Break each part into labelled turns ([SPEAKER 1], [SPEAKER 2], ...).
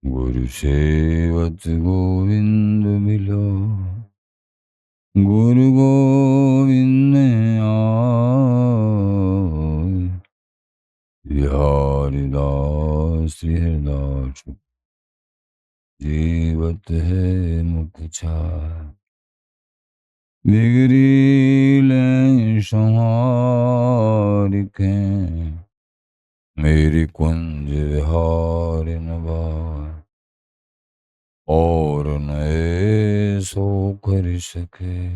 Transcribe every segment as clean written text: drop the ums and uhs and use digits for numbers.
[SPEAKER 1] गुरु सेवत गोविंद मिलो, गुरु गोविंद आए। बिहारी दास हरदास जीवत है मुख छाय। बिगड़ी लें संहार के, मेरी कुंज विहार नवाय। और नए सो कर सके,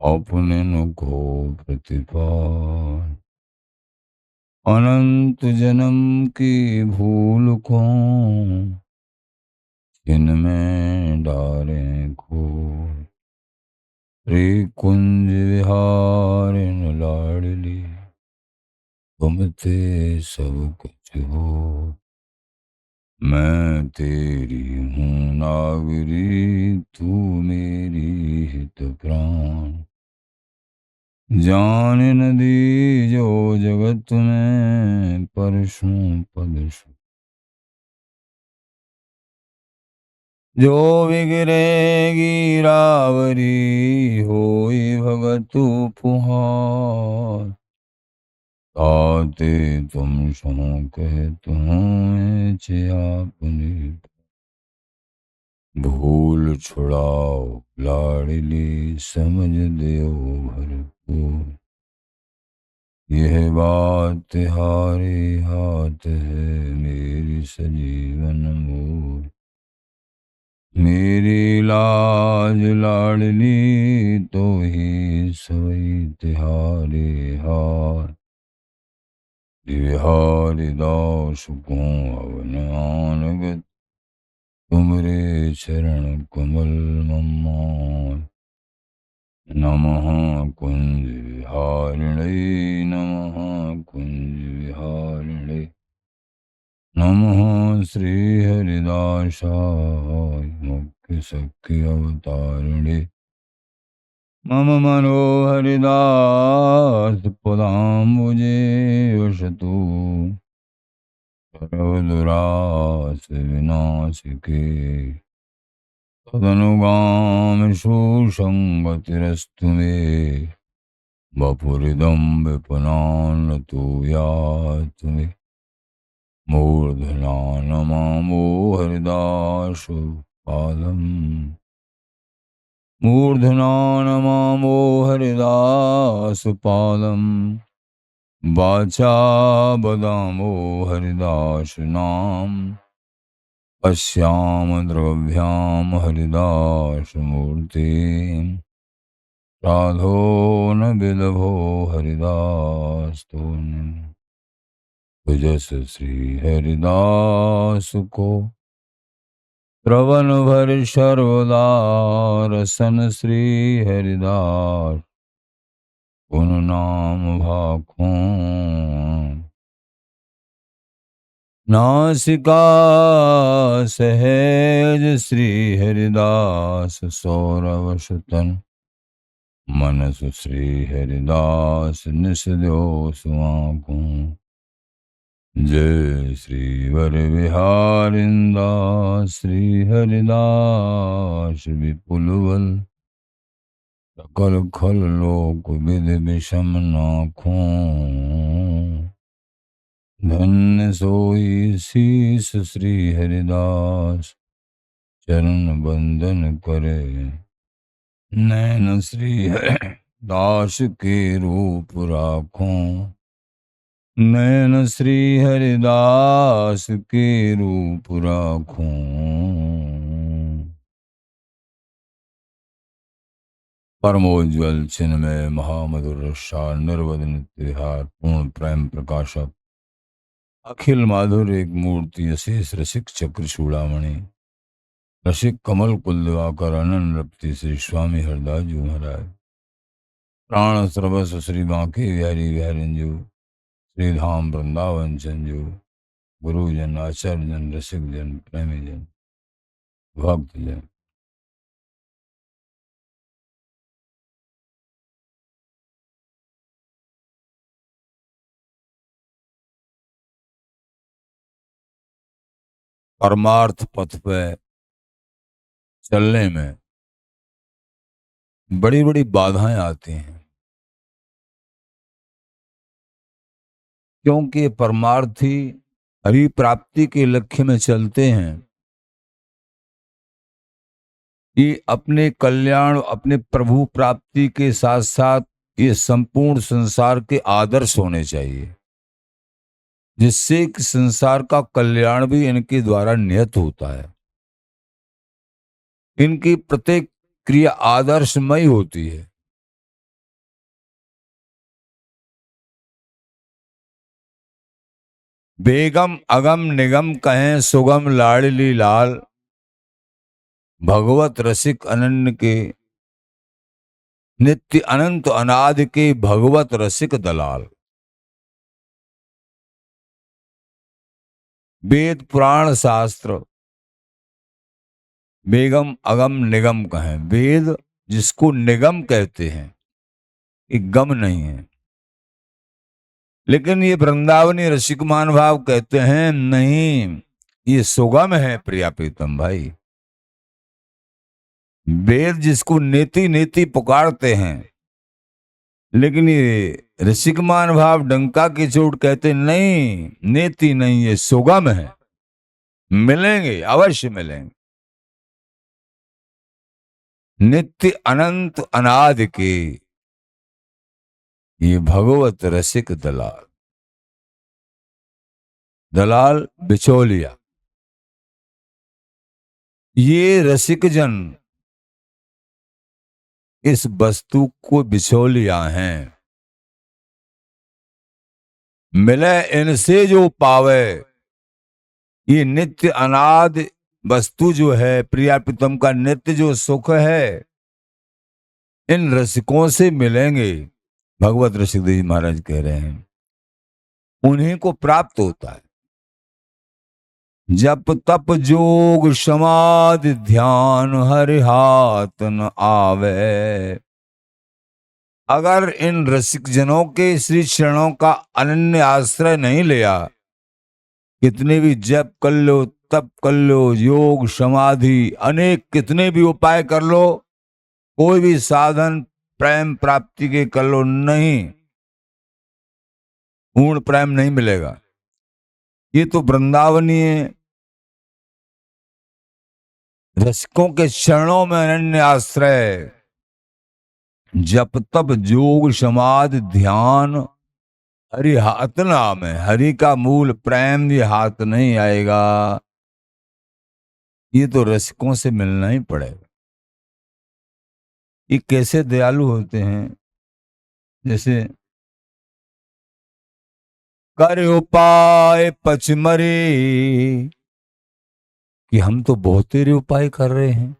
[SPEAKER 1] अपने न को प्रतिपाल। अनंत जन्म की भूल को, जिनमें डालें खो। रे कुंज विहार न लाडली, तुम ते सब कुछ हो। मैं तेरी हूँ नागरी, तू मेरी हित प्राण। जान न दी जो जगत में, परशु पदशु। जो बिगड़ेगी रावरी, होई भगत उपहार। ताते तुम सो कहत हूँ आपने, भूल छुड़ाओ लाडली, समझ दियो भरपूर। यह बात हारे हाथ है, मेरी सजीवन मोर। मेरी लाज लाडली, तो ही सोई तिहारे हार। बिहारी दास को अवन आनगत, तुमरे चरण कमल मम्मार। नमः कुंज विहारिणे, नमः कुंज विहारिणे। नमः श्री हरिदासाय, मुख्य सख्य अवतारिणे। मम मनोहरिदास पदाम्बुजे वसतु, सर्वदुरास विनाशिके। तदनुगाम सुसंगतिरस्तु मे, वपुरिदं विपुनानतु यातु मे। मूर्धना नमामो हरिदास पादम्, मूर्धना नमामो हरिदास पादम्। वाचा वदामो हरिदास नाम, अस्याम द्रव्याम हरिदास मूर्ति। साधो न विदभो हरिदास तुम, तुजस श्री हरिदास को। श्रवण भर सर्वदा रसन, श्री हरिदास गुण नाम भाखों। नासिका सहज श्री हरिदास सौरवसतन, मनस श्री हरिदास निसद्यो सुआंकों। जय श्री वर विहारिंदास, श्री हरिदास विपुल बल। सकल खल लोक विधि विषम नाखों, धन्य सोई शीस श्री हरिदास। चरण बंदन करे, नैन श्री हरिदास के रूप राखों। नैन श्री हरिदास के रूप राखों। परमोज्वल चिन्मय महामधुर रसार, निर्वध नित्य विहार, पूर्ण प्रेम प्रकाशक, अखिल माधुर एक मूर्ति, अशेष रसिक चक्र चूड़ामणि। रसिक कमल कुल दिवाकर, अनन रप्ति श्री स्वामी हरदास जी महाराज। प्राण सर्वस्व श्री बांके बिहारी बिहारिंजू, श्री धाम वृंदावन चंजू। गुरुजन आचार्य जन रसिक जन प्रेमी जन भक्त जन। परमार्थ पथ पे चलने में बड़ी बड़ी बाधाएं आती हैं, क्योंकि परमार्थी हरि प्राप्ति के लक्ष्य में चलते हैं कि अपने कल्याण, अपने प्रभु प्राप्ति के साथ साथ ये संपूर्ण संसार के आदर्श होने चाहिए, जिससे कि संसार का कल्याण भी इनके द्वारा नियत होता है। इनकी प्रत्येक क्रिया आदर्शमय होती है। बेगम अगम निगम कहें सुगम लाडली लाल, भगवत रसिक अनन्य के नित्य अनंत अनादि के भगवत रसिक दलाल। वेद पुराण शास्त्र बेगम अगम निगम कहें, वेद जिसको निगम कहते हैं, ये गम नहीं है। लेकिन ये वृंदावनी रसिक मान भाव कहते हैं नहीं, ये सुगम है प्रिया प्रीतम भाई। वेद जिसको नेति नेति पुकारते हैं, लेकिन ये ऋषिक मान भाव डंका की चोट कहते नहीं, नेति नहीं, ये सुगम है। मिलेंगे, अवश्य मिलेंगे। नित्य अनंत अनादि के ये भगवत रसिक दलाल, दलाल बिचौलिया, ये रसिक जन इस वस्तु को बिचौलिया हैं। मिले इनसे जो पावे, ये नित्य अनाद वस्तु जो है, प्रिया प्रीतम का नित्य जो सुख है, इन रसिकों से मिलेंगे। भगवत रसिक देव जी महाराज कह रहे हैं उन्हीं को प्राप्त होता है। जप तप जोग समाधि ध्यान हरि हाथ न आवे। अगर इन रसिक जनों के श्री चरणों का अनन्य आश्रय नहीं लिया, कितने भी जप कर लो, तप कर लो, योग समाधि अनेक कितने भी उपाय कर लो, कोई भी साधन प्रेम प्राप्ति के कर लो, नहीं, पूर्ण प्रेम नहीं मिलेगा। ये तो वृंदावनीय रसिकों के चरणों में अनन्य आश्रय, जप तप जोग समाधि ध्यान हरि हाथ नाम है। हरि का मूल प्रेम, ये हाथ नहीं आएगा, ये तो रसिकों से मिलना ही पड़ेगा। ये कैसे दयालु होते हैं, जैसे कर उपाय पचमरी, कि हम तो बहुत तेरे उपाय कर रहे हैं,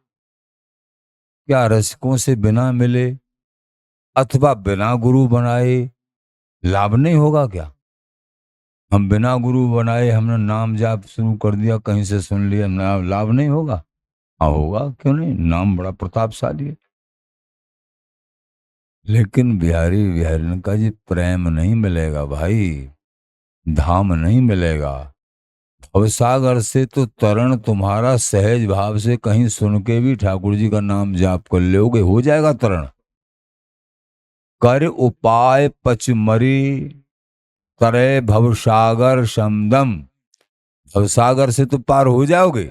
[SPEAKER 1] क्या रसिकों से बिना मिले अथवा बिना गुरु बनाए लाभ नहीं होगा क्या? हम बिना गुरु बनाए हमने नाम जाप शुरू कर दिया, कहीं से सुन लिया, नाम लाभ नहीं होगा? हाँ होगा, क्यों नहीं, नाम बड़ा प्रतापशाली है। लेकिन बिहारी बिहारी का जी प्रेम नहीं मिलेगा भाई, धाम नहीं मिलेगा। भवसागर से तो तरण तुम्हारा सहज भाव से कहीं सुन के भी ठाकुर जी का नाम जाप कर लोगे, हो जाएगा तरण। कर उपाय पचमरी करे भवसागर समदम, भवसागर से तो पार हो जाओगे,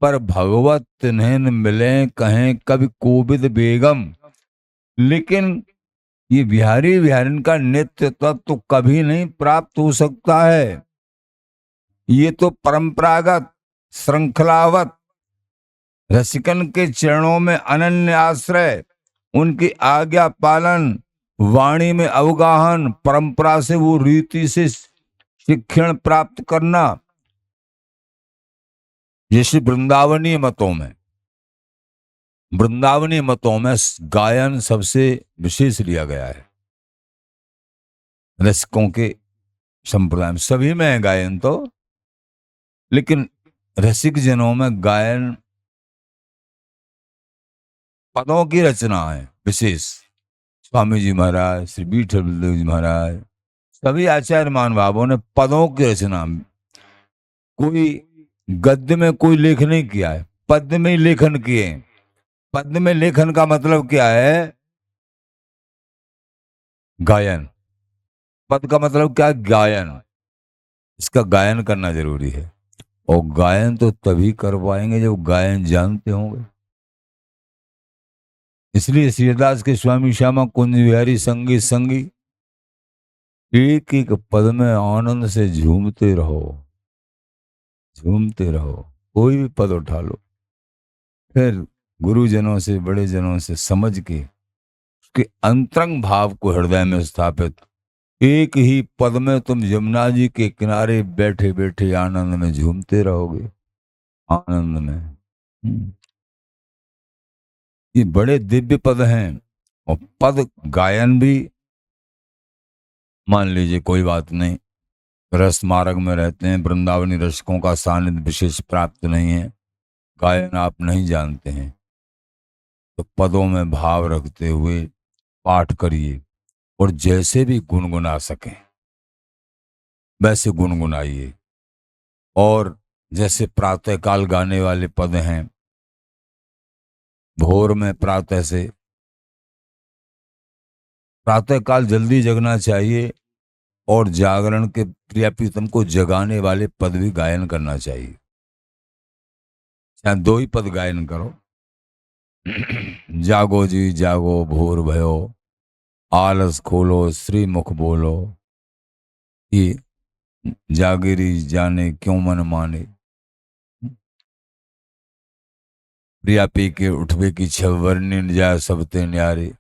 [SPEAKER 1] पर भगवत तिन्हें मिले कहें कभी कोविद बेगम। लेकिन ये बिहारी बिहारिन का नित्य तत्व तो कभी नहीं प्राप्त हो सकता है। ये तो परंपरागत श्रृंखलावत रसिकन के चरणों में अनन्य आश्रय, उनकी आज्ञा पालन, वाणी में अवगाहन, परंपरा से वो रीति से शिक्षण प्राप्त करना। जैसे वृंदावनीय मतों में गायन सबसे विशेष लिया गया है। रसिकों के संप्रदाय में सभी में है गायन तो, लेकिन रसिक जनों में गायन पदों की रचना है विशेष। स्वामी जी महाराज, श्री विठल बलदेव जी महाराज, सभी आचार्य महानुभावों ने पदों की रचना, कोई गद्य में कोई लेख नहीं किया है, पद्य में ही लेखन किए हैं। पद्य में लेखन का मतलब क्या है? गायन। पद का मतलब क्या है? गायन। इसका गायन करना जरूरी है, और गायन तो तभी कर पाएंगे जब गायन जानते होंगे। इसलिए श्रीदास के स्वामी श्यामा कुंज बिहारी संगी संगी, एक एक पद में आनंद से झूमते रहो, झूमते रहो। कोई भी पद उठा लो, फिर गुरुजनों से, बड़े जनों से समझ के उसके अंतरंग भाव को हृदय में स्थापित, एक ही पद में तुम यमुना जी के किनारे बैठे बैठे आनंद में झूमते रहोगे, आनंद में। ये बड़े दिव्य पद हैं। और पद गायन भी, मान लीजिए कोई बात नहीं, रस मार्ग में रहते हैं, वृंदावनी रसिकों का सानिध्य विशेष प्राप्त नहीं है, गायन आप नहीं जानते हैं, तो पदों में भाव रखते हुए पाठ करिए, और जैसे भी गुनगुना सकें वैसे गुनगुनाइए। और जैसे प्रातःकाल गाने वाले पद हैं, भोर में प्रातःकाल जल्दी जगना चाहिए, और जागरण के प्रिय प्रीतम को जगाने वाले पद भी गायन करना चाहिए। चाहे दो ही पद गायन करो। जागो जी जागो भोर भयो, आलस खोलो श्री मुख बोलो, ये जागिरी जाने क्यों मन माने, प्रिया पी के उठवे की छवर्णी न जाए सबते न्यारे,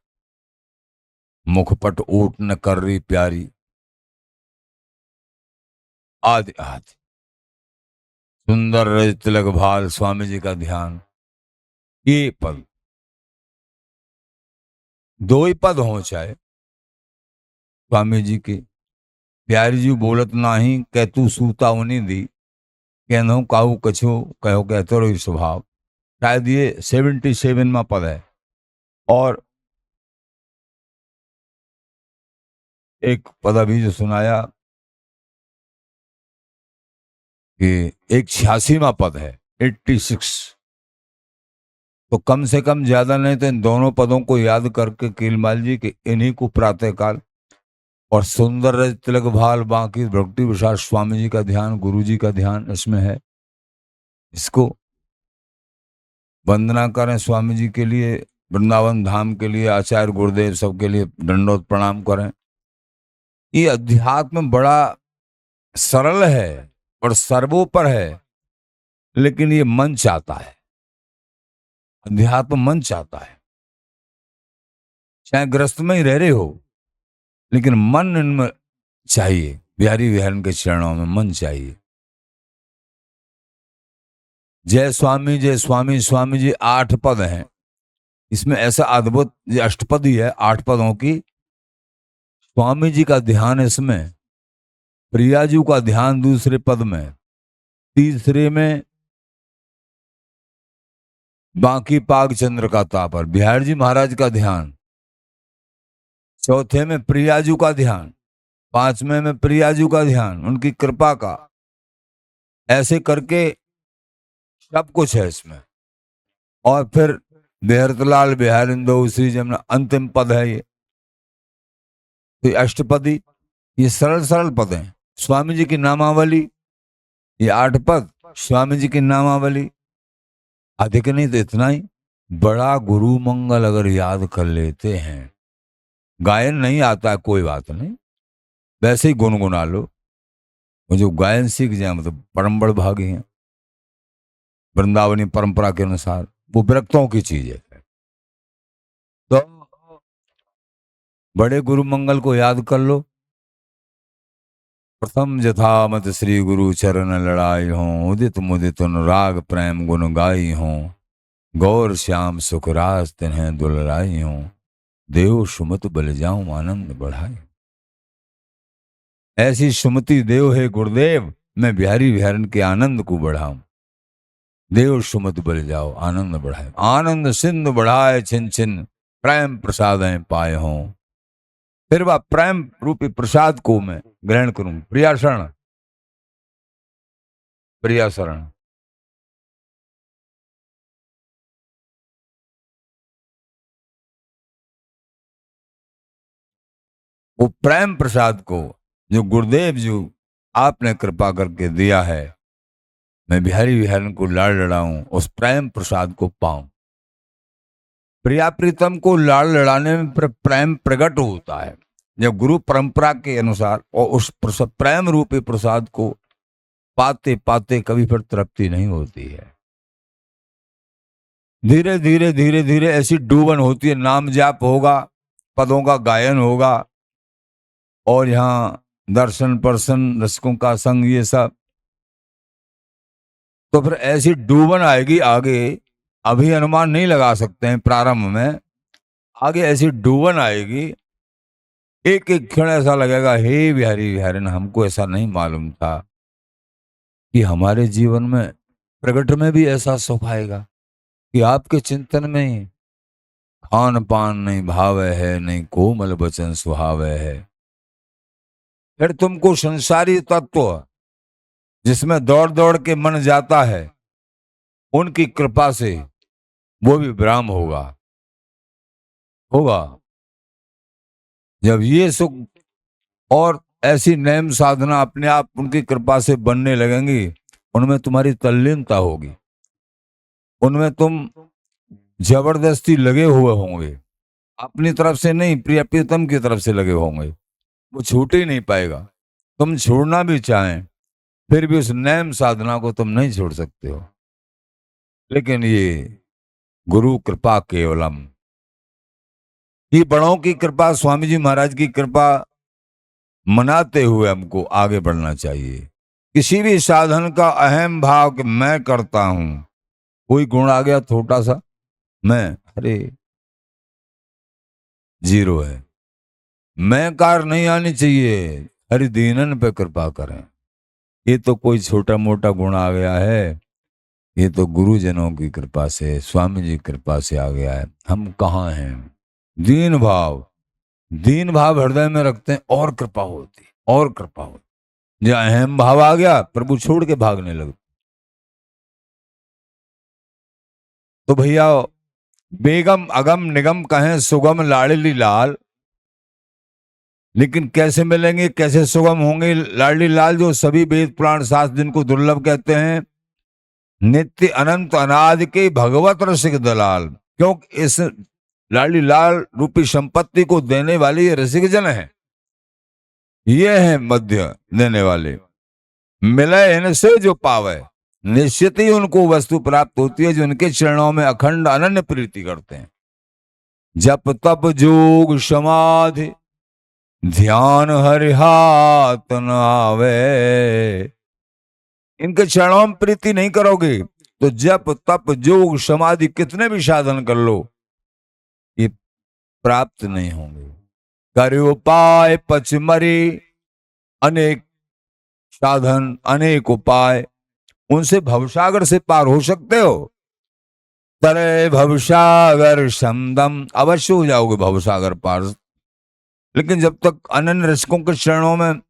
[SPEAKER 1] मुखपट ऊट न कर रही प्यारी, आदि आदि। सुंदर रज तिलक भाल स्वामी जी का ध्यान, ये पद, दो ही पद हो चाहे स्वामी जी के। प्यारी जी बोलत नाही कह तू सूता उन्हीं दी, कहनो काहू कछो कहो कहते रहो स्वभाव। शायद ये 77वां पद है। और एक पद अभी जो सुनाया कि एक 86वां पद है, 86। तो कम से कम ज्यादा नहीं तो इन दोनों पदों को याद करके कीलमाल जी के इन्हीं को प्रातःकाल, और सुंदर रज तिलक भाल बाकी भक्ति विशाल स्वामी जी का ध्यान, गुरु जी का ध्यान इसमें है। इसको वंदना करें स्वामी जी के लिए, वृंदावन धाम के लिए, आचार्य गुरुदेव सबके लिए दंडोत प्रणाम करें। ये अध्यात्म बड़ा सरल है और सर्वोपर है, लेकिन ये मन चाहता है, अध्यात्म मन चाहता है। चाहे ग्रस्त में ही रह रहे हो, लेकिन मन इनमें चाहिए। बिहारी विहरण के चरणों में मन चाहिए। जय स्वामी स्वामी जी 8 पद हैं। इसमें ऐसा अद्भुत, ये अष्टपदी है 8 पदों की। स्वामी जी का ध्यान इसमें, प्रियाजू का ध्यान दूसरे पद में, तीसरे में बांकी पाग चंद्र का तापर बिहार जी महाराज का ध्यान, चौथे में प्रियाजू का ध्यान, 5वें में प्रियाजू का ध्यान, उनकी कृपा का। ऐसे करके सब कुछ है इसमें। और फिर बेहरतलाल बिहारिंदो श्री जमुना, अंतिम पद है ये। तो अष्टपदी, ये सरल सरल पद हैं। स्वामी जी की नामावली, ये 8 पद स्वामी जी की नामावली, अधिक नहीं तो इतना ही। बड़ा गुरु मंगल अगर याद कर लेते हैं, गायन नहीं आता है कोई बात नहीं, वैसे ही गुनगुना लो। वो जो गायन सीख जाए मतलब परम बड़ भागी हैं। वृंदावनी परंपरा के अनुसार वो विरक्तों की चीज है। तो बड़े गुरु मंगल को याद कर लो। प्रथम जथा मत श्री गुरु चरण लड़ाई हों, उदित मुदित अनुराग प्रेम गुण गाई हों, गौर श्याम सुख राज तिन्हें दुलराई हों, देव सुमत बल जाऊं आनंद बढ़ाई। ऐसी सुमति देव है गुरुदेव, मैं बिहारी विहरण के आनंद को बढ़ाऊं। देव सुमत बल जाओ आनंद बढ़ाए, आनंद सिंधु बढ़ाए छिन छिन, प्रेम प्रसाद पाए हों। फिर वह प्रेम रूपी प्रसाद को मैं ग्रहण करूं। प्रिया शरण, प्रिया शरण। वो प्रेम प्रसाद को जो गुरुदेव जी आपने कृपा करके दिया है, मैं बिहारी विहारन को लाड़ लड़ाऊं, उस प्रेम प्रसाद को पाऊं। प्रिया प्रीतम को लाड़ लड़ाने में प्रेम प्रकट होता है जब गुरु परंपरा के अनुसार, और उस प्रेम रूपी प्रसाद को पाते पाते कभी फिर तृप्ति नहीं होती है। धीरे धीरे धीरे धीरे ऐसी डूबन होती है, नाम जाप होगा, पदों का गायन होगा, और यहाँ दर्शन पर्सन रसिकों का संग, ये सब, तो फिर ऐसी डूबन आएगी आगे। अभी अनुमान नहीं लगा सकते हैं प्रारंभ में, आगे ऐसी डूबन आएगी, एक एक क्षण ऐसा लगेगा, हे बिहारी विहारिन, हमको ऐसा नहीं मालूम था कि हमारे जीवन में प्रगट में भी ऐसा सुख आएगा कि आपके चिंतन में ही खान पान नहीं भावे है, नहीं कोमल बचन सुहावे है। फिर तुमको संसारी तत्व जिसमें दौड़ दौड़ के मन जाता है, उनकी कृपा से वो भी विराम होगा। जब ये सुख और ऐसी नेम साधना अपने आप उनकी कृपा से बनने लगेंगी, उनमें तुम्हारी तल्लीनता होगी, उनमें तुम जबरदस्ती लगे हुए होंगे, अपनी तरफ से नहीं, प्रिय प्रीतम की तरफ से लगे होंगे, वो छूट ही नहीं पाएगा। तुम छोड़ना भी चाहें फिर भी उस नेम साधना को तुम नहीं छोड़ सकते हो। लेकिन ये गुरु कृपा केवलम, ये बड़ों की कृपा, स्वामी जी महाराज की कृपा मनाते हुए हमको आगे बढ़ना चाहिए। किसी भी साधन का अहम भाव कि मैं करता हूं, कोई गुण आ गया छोटा सा, मैं, अरे जीरो है। मैं कार नहीं आनी चाहिए, हरि दीनन पे कृपा करें। ये तो कोई छोटा मोटा गुण आ गया है, ये तो गुरुजनों की कृपा से, स्वामी जी की कृपा से आ गया है। हम कहाँ हैं? दीन भाव, दीन भाव हृदय में रखते हैं और कृपा होती, और कृपा होती। जो अहम भाव आ गया, प्रभु छोड़ के भागने लगते। तो भैया, बेगम अगम निगम कहें सुगम लाडली लाल, लेकिन कैसे मिलेंगे, कैसे सुगम होंगे लाडली लाल? जो सभी वेद पुराण शास्त्र जिनको दुर्लभ कहते हैं, नित्य अनंत अनादि के भगवत रसिक दलाल। क्योंकि इस लाडली लाल रूपी संपत्ति को देने वाले ये रसिक जन है, ये है मध्य देने वाले। मिले इनसे जो पावे, निश्चित ही उनको वस्तु प्राप्त होती है जो उनके चरणों में अखंड अनन्य प्रीति करते हैं। जप तप जोग समाधि ध्यान हरि हाथ न आवे, इनके चरणों में प्रीति नहीं करोगे तो जप तप जोग समाधि कितने भी साधन कर लो, ये प्राप्त नहीं होंगे। कर उपाय पचमरी, अनेक साधन अनेक उपाय, उनसे भवसागर से पार हो सकते हो। तरे भवसागर समदम, अवश्य हो जाओगे भवसागर पार। लेकिन जब तक अनन्य रसिकों के चरणों में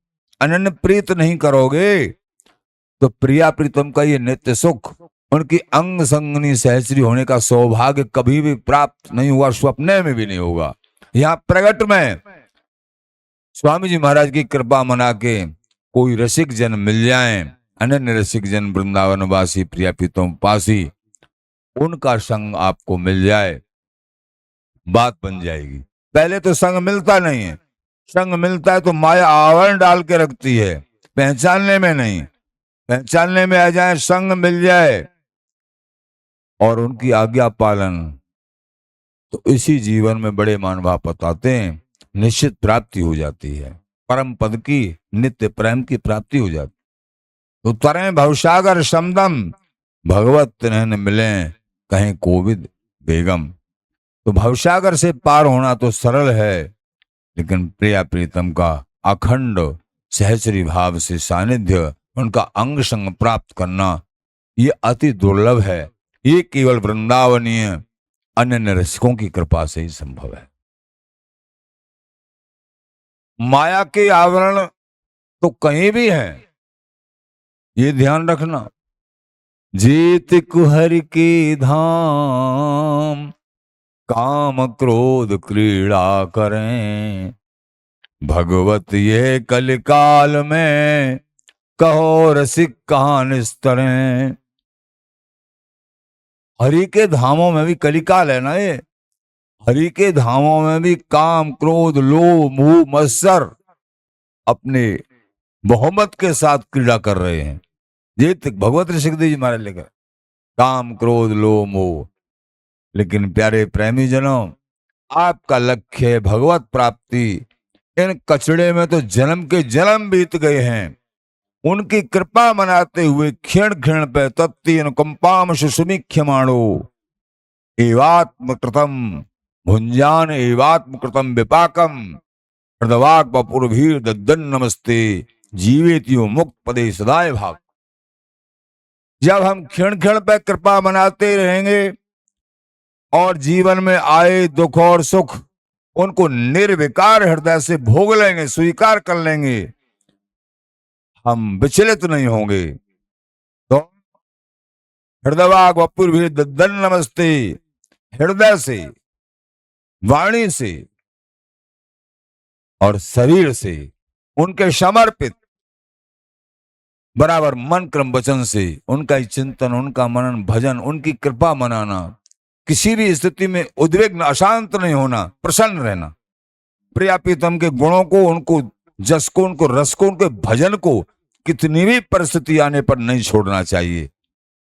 [SPEAKER 1] अनन्य प्रीत नहीं करोगे, तो प्रिया प्रीतम का ये नित्य सुख, उनकी अंग संगनी सहचरी होने का सौभाग्य कभी भी प्राप्त नहीं हुआ, स्वप्ने में भी नहीं होगा। यहाँ प्रगट में स्वामी जी महाराज की कृपा मना के कोई रसिक जन मिल जाए, अनन्य रसिक जन, वृंदावन वासी, प्रिया प्रीतम पासी, उनका संग आपको मिल जाए, बात बन जाएगी। पहले तो संग मिलता नहीं है, संग मिलता है तो माया आवरण डाल के रखती है, पहचानने में नहीं। पहचानने में आ जाए, संग मिल जाए और उनकी आज्ञा पालन, तो इसी जीवन में बड़े महानुभाव बताते हैं, निश्चित प्राप्ति हो जाती है, परम पद की, नित्य प्रेम की प्राप्ति हो जाती। तो तरें भवसागर समदम, भगवत तिन्हन मिले कहें कोविद बेगम। तो भवसागर से पार होना तो सरल है, लेकिन प्रिया प्रीतम का अखंड सहचरी भाव से सानिध्य, उनका अंग संग प्राप्त करना, ये अति दुर्लभ है। ये केवल वृंदावनीय अन्य रसिकों की कृपा से ही संभव है। माया के आवरण तो कहीं भी हैं, ये ध्यान रखना। जीत कुहर के धाम, काम क्रोध क्रीड़ा करें, भगवत ये कलिकाल में, कहो रसिक कहाँ निस्तरें। हरि के धामों में भी कलिकाल है ना ये। हरि के धामों में भी काम क्रोध लोभ मोह मत्सर अपने मोहम्मद के साथ क्रीड़ा कर रहे हैं। ये भगवत ऋषिदेव जी महाराज लेकर काम क्रोध लोभ मोह। लेकिन प्यारे प्रेमी जनों, आपका लक्ष्य है भगवत प्राप्ति। इन कचड़े में तो जन्म के जन्म बीत गए हैं। उनकी कृपा मनाते हुए क्षण क्षण पे तत्ति अनुकंपाम सुसमीक्षमाणो एवात्मकृतम भुंजान एवात्मकृतम विपाकम हृदवाक बपुरभीर दद्दन नमस्ते जीवेतियो मुक्त पदे सदाय भाग। जब हम क्षण क्षण पे कृपा मनाते रहेंगे और जीवन में आए दुख और सुख उनको निर्विकार हृदय से भोग लेंगे, स्वीकार कर लेंगे, हम विचलित नहीं होंगे। तो हृदयवाग वपुर भी दद्दन नमस्ते, हृदय से वाणी से और शरीर से उनके समर्पित बराबर मन क्रम वचन से उनका चिंतन उनका मनन भजन उनकी कृपा मनाना। किसी भी स्थिति में उद्विग्न अशांत नहीं होना, प्रसन्न रहना। प्रियापीतम के गुणों को उनको जस को उनको रस को उनके भजन को कितनी भी परिस्थिति आने पर नहीं छोड़ना चाहिए।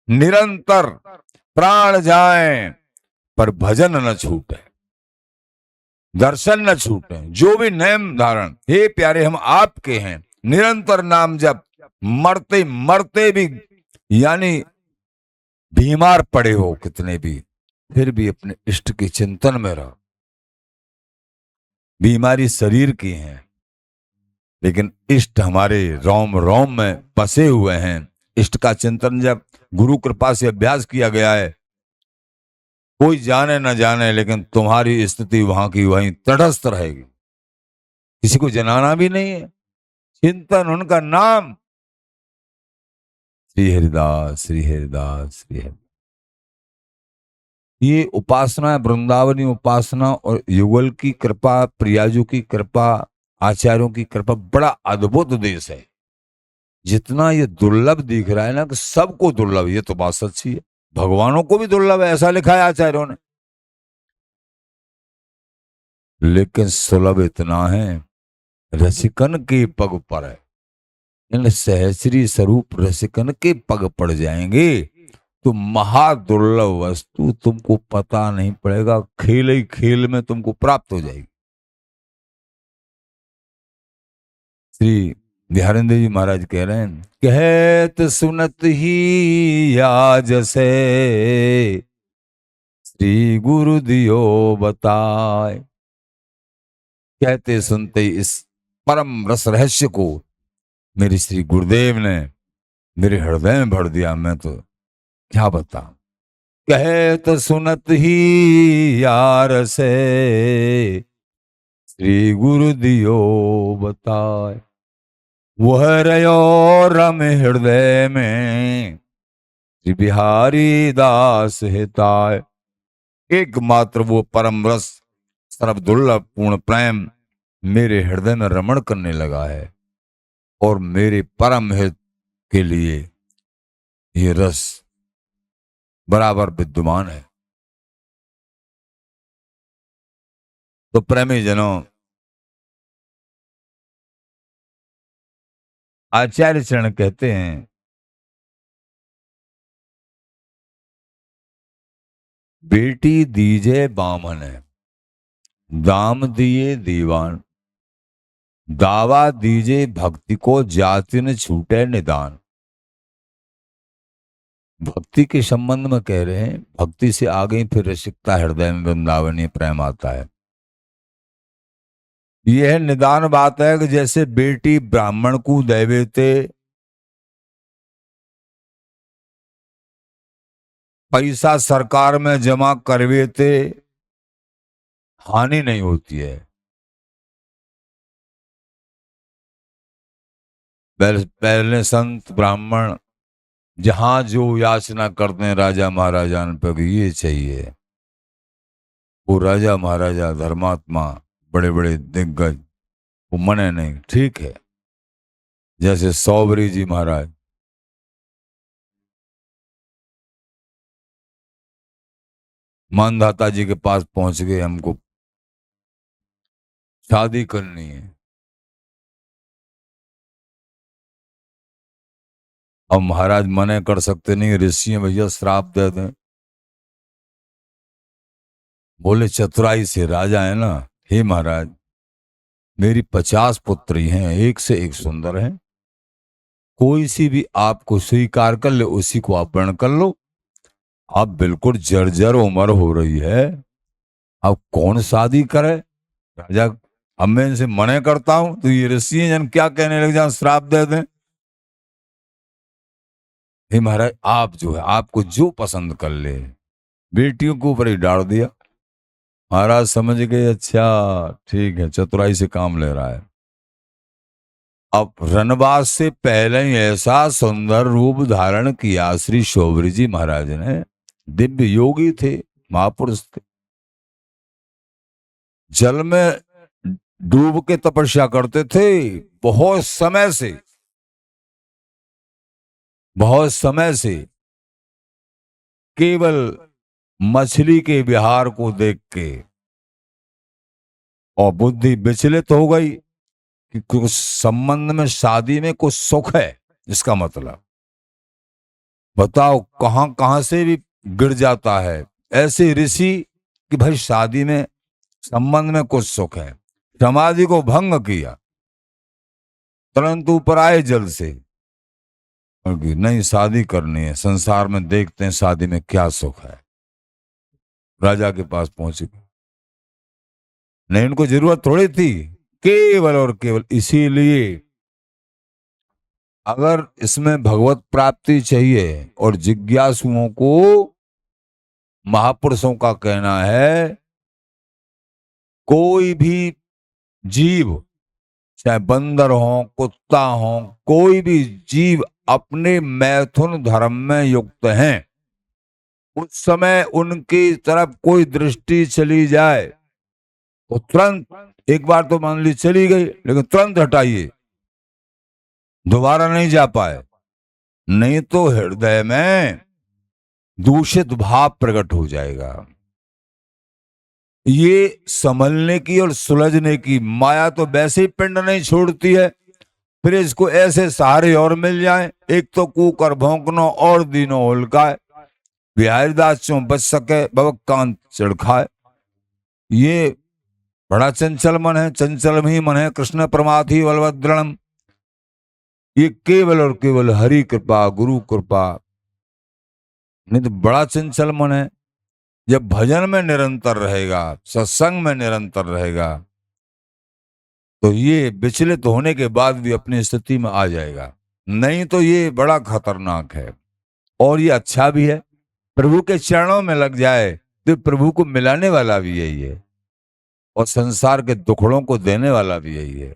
[SPEAKER 1] निरंतर प्राण जाए पर भजन न छूटे, दर्शन न छूटे, जो भी नियम धारण। हे प्यारे हम आपके हैं, निरंतर नाम जप, मरते मरते भी यानी बीमार पड़े हो कितने भी, फिर भी अपने इष्ट के चिंतन में रहो। बीमारी शरीर की है लेकिन इष्ट हमारे रोम रोम में बसे हुए हैं। इष्ट का चिंतन जब गुरु कृपा से अभ्यास किया गया है, कोई जाने न जाने लेकिन तुम्हारी स्थिति वहां की वहीं तटस्थ रहेगी। किसी को जनाना भी नहीं है, चिंतन उनका नाम श्री हरिदास श्री हरिदास श्री हरिदास। ये उपासना, वृंदावनी उपासना और युगल की कृपा, प्रियाजू की कृपा, आचार्यों की कृपा बड़ा अद्भुत देश है। जितना ये दुर्लभ दिख रहा है ना कि सबको दुर्लभ, ये तो बात सच्ची है। भगवानों को भी दुर्लभ है ऐसा लिखा है आचार्यों ने, लेकिन सुलभ इतना है रसिकन के पग पर है। इन सहस्री स्वरूप रसिकन के पग पड़ जाएंगे तो महादुर्लभ वस्तु तुमको पता नहीं पड़ेगा, खेल ही खेल में तुमको प्राप्त हो जाएगी। श्री बिहारेंद्र जी महाराज कह रहे हैं, कहत सुनत ही आज से श्री गुरु दियो बताए। कहते सुनते इस परम रस रहस्य को मेरे श्री गुरुदेव ने मेरे हृदय में भर दिया। मैं तो क्या बताऊं। कहत सुनत ही यार से श्री गुरु दियो बताए। वह रयो रम हृदय में श्री बिहारी दास हिताय। एकमात्र वो परम रस सर्वदुर्लभ पूर्ण प्रेम मेरे हृदय में रमण करने लगा है और मेरे परम हित के लिए ये रस बराबर विद्यमान है। तो प्रेमी जनों, आचार्य चरण कहते हैं, बेटी दीजे बामन है, दाम दिए दीवान, दावा दीजे भक्ति को जाति न छूटे निदान। भक्ति के संबंध में कह रहे हैं, भक्ति से आगे फिर रसिकता हृदय में वृंदावनी प्रेम आता है। यह निदान बात है कि जैसे बेटी ब्राह्मण को दैवेते पैसा सरकार में जमा करवेते हानि नहीं होती है। पहले संत ब्राह्मण जहां जो याचना करते हैं राजा महाराजा पे ये चाहिए, वो राजा महाराजा धर्मात्मा बड़े बड़े दिग्गज वो मने नहीं। ठीक है, जैसे सौबरी जी महाराज मानधाता जी के पास पहुंच गए, हमको शादी करनी है। अब महाराज मने कर सकते नहीं, ऋषि हैं भैया, श्राप दे दें। बोले चतुराई से राजा है ना, हे महाराज मेरी 50 पुत्री हैं, एक से एक सुंदर हैं, कोई सी भी आपको स्वीकार कर ले उसी को आप वर्ण कर लो। आप बिल्कुल जर्जर उम्र हो रही है, अब कौन शादी करे। राजा, अब मैं इनसे मने करता हूं तो ये ऋषि हैं जन क्या कहने लग जाए, श्राप दे दें। हे महाराज आप जो है, आपको जो पसंद कर ले। बेटियों के ऊपर ही डाल दिया। महाराज समझ गए, अच्छा ठीक है, चतुराई से काम ले रहा है। अब रनवास से पहले ही ऐसा सुंदर रूप धारण किया श्री शौबरी जी महाराज ने। दिव्य योगी थे, महापुरुष थे, जल में डूब के तपस्या करते थे बहुत समय से, बहुत समय से। केवल मछली के विहार को देख के और बुद्धि विचलित हो गई कि कुछ संबंध में, शादी में कुछ सुख है। इसका मतलब बताओ कहां कहां से भी गिर जाता है ऐसे ऋषि कि भाई शादी में, संबंध में कुछ सुख है। समाधि को भंग किया, तुरंत ऊपर आए जल से, क्योंकि नहीं शादी करनी है, संसार में देखते हैं शादी में क्या सुख है। राजा के पास पहुंच गए, नहीं इनको जरूरत थोड़ी थी, केवल और केवल इसीलिए अगर इसमें भगवत प्राप्ति चाहिए और जिज्ञासुओं को, महापुरुषों का कहना है कोई भी जीव, चाहे बंदर हो, कुत्ता हो, कोई भी जीव अपने मैथुन धर्म में युक्त हैं, उस समय उनकी तरफ कोई दृष्टि चली जाए तो तुरंत, एक बार तो मान ली चली गई लेकिन तुरंत हटाइए, दोबारा नहीं जा पाए, नहीं तो हृदय में दूषित भाव प्रकट हो जाएगा। ये संभलने की और सुलझने की माया तो वैसे ही पिंड नहीं छोड़ती है, फिर इसको ऐसे सहारे और मिल जाए, एक तो कूकर भौंकनो और दीनो हुलकाए, बिहारीदास चो बच सके बबक कांत चिड़खाए। ये बड़ा चंचल मन है, चंचल ही मन है कृष्ण परमाथि बलभद्रणम। ये केवल और केवल हरि कृपा, गुरु कृपा, नहीं तो बड़ा चंचल मन है। जब भजन में निरंतर रहेगा, सत्संग में निरंतर रहेगा, तो ये विचलित होने के बाद भी अपनी स्थिति में आ जाएगा। नहीं तो ये बड़ा खतरनाक है, और ये अच्छा भी है। प्रभु के चरणों में लग जाए तो प्रभु को मिलाने वाला भी यही है, और संसार के दुखड़ों को देने वाला भी यही है।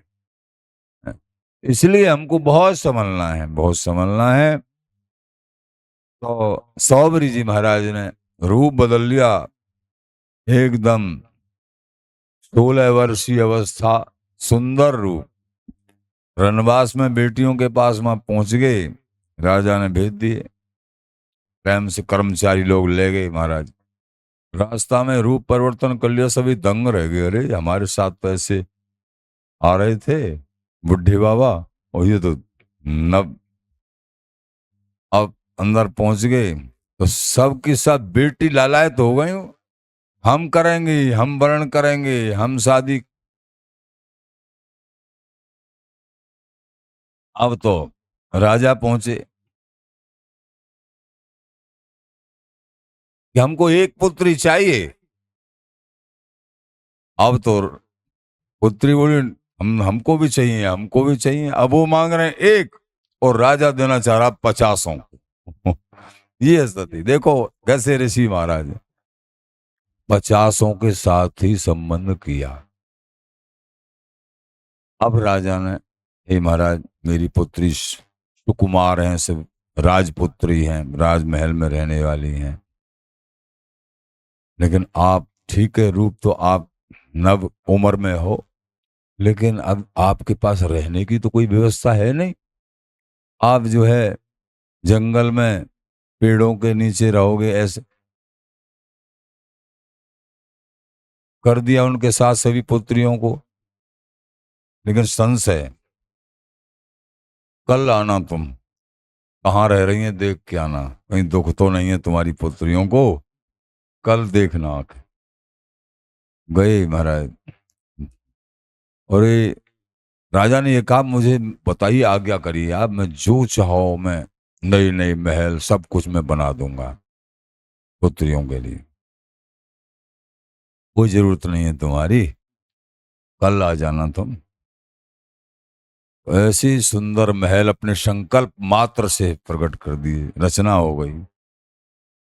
[SPEAKER 1] इसलिए हमको बहुत संभलना है, बहुत संभलना है। तो सौबरी जी महाराज ने रूप बदल लिया एकदम, 16 वर्षीय अवस्था, सुंदर रूप। रनवास में बेटियों के पास वहां पहुंच गए, राजा ने भेज दिए, प्रेम से कर्मचारी लोग ले गए महाराज। रास्ता में रूप परिवर्तन कर लिया, सभी दंग रह गए, अरे हमारे साथ तो ऐसे आ रहे थे बुढ़े बाबा, और ये तो नब। अब अंदर पहुंच गए तो सब की सब बेटी लालायत हो गई, हम करेंगे, हम वर्ण करेंगे, हम शादी। अब तो राजा पहुंचे कि हमको एक पुत्री चाहिए। अब तो पुत्री बोली हमको भी चाहिए, हमको भी चाहिए। अब वो मांग रहे हैं एक, और राजा देना चाह रहा 50। ये स्थिति देखो कैसे ऋषि महाराज 50 के साथ ही संबंध किया। अब राजा ने, हे महाराज मेरी पुत्री सुकुमार हैं, सब राजपुत्री हैं, राजमहल में रहने वाली हैं, लेकिन आप ठीक है, रूप तो आप नव उम्र में हो, लेकिन अब आपके पास रहने की तो कोई व्यवस्था है नहीं। आप जो है जंगल में पेड़ों के नीचे रहोगे, ऐसे कर दिया उनके साथ सभी पुत्रियों को। लेकिन संशय, कल आना तुम, कहाँ रह रही हैं देख के आना, कहीं दुख तो नहीं है तुम्हारी पुत्रियों को, कल देखना आके। गए महाराज। और ये राजा ने ये कहा, मुझे बताइए, आज्ञा करिए आप, मैं जो चाहो मैं नई नई महल सब कुछ मैं बना दूंगा पुत्रियों के लिए, कोई जरूरत नहीं है तुम्हारी, कल आ जाना तुम। ऐसी सुंदर महल अपने संकल्प मात्र से प्रकट कर दिए, रचना हो गई।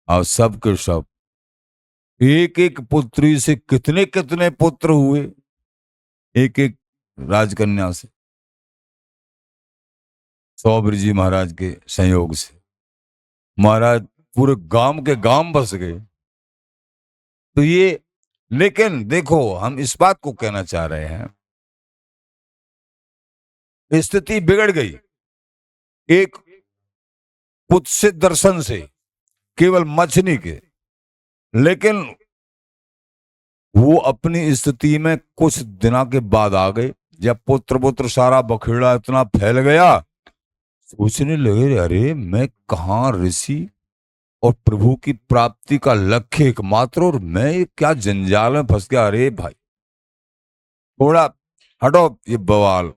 [SPEAKER 1] अब सब के सब एक एक पुत्री से कितने कितने पुत्र हुए, एक एक राजकन्या से, सौभरी जी महाराज के संयोग से महाराज पूरे गांव के गांव बस गए। तो ये, लेकिन देखो हम इस बात को कहना चाह रहे हैं, स्थिति बिगड़ गई एक कुत्सित दर्शन से, केवल मछली के। लेकिन वो अपनी स्थिति में कुछ दिनों के बाद आ गए, जब पुत्र पुत्र सारा बखेड़ा इतना फैल गया, सोचने लगे, अरे मैं कहाँ ऋषि और प्रभु की प्राप्ति का लक्ष्य एकमात्र, और मैं ये क्या जंजाल में फंस गया। अरे भाई थोड़ा हटो ये बवाल,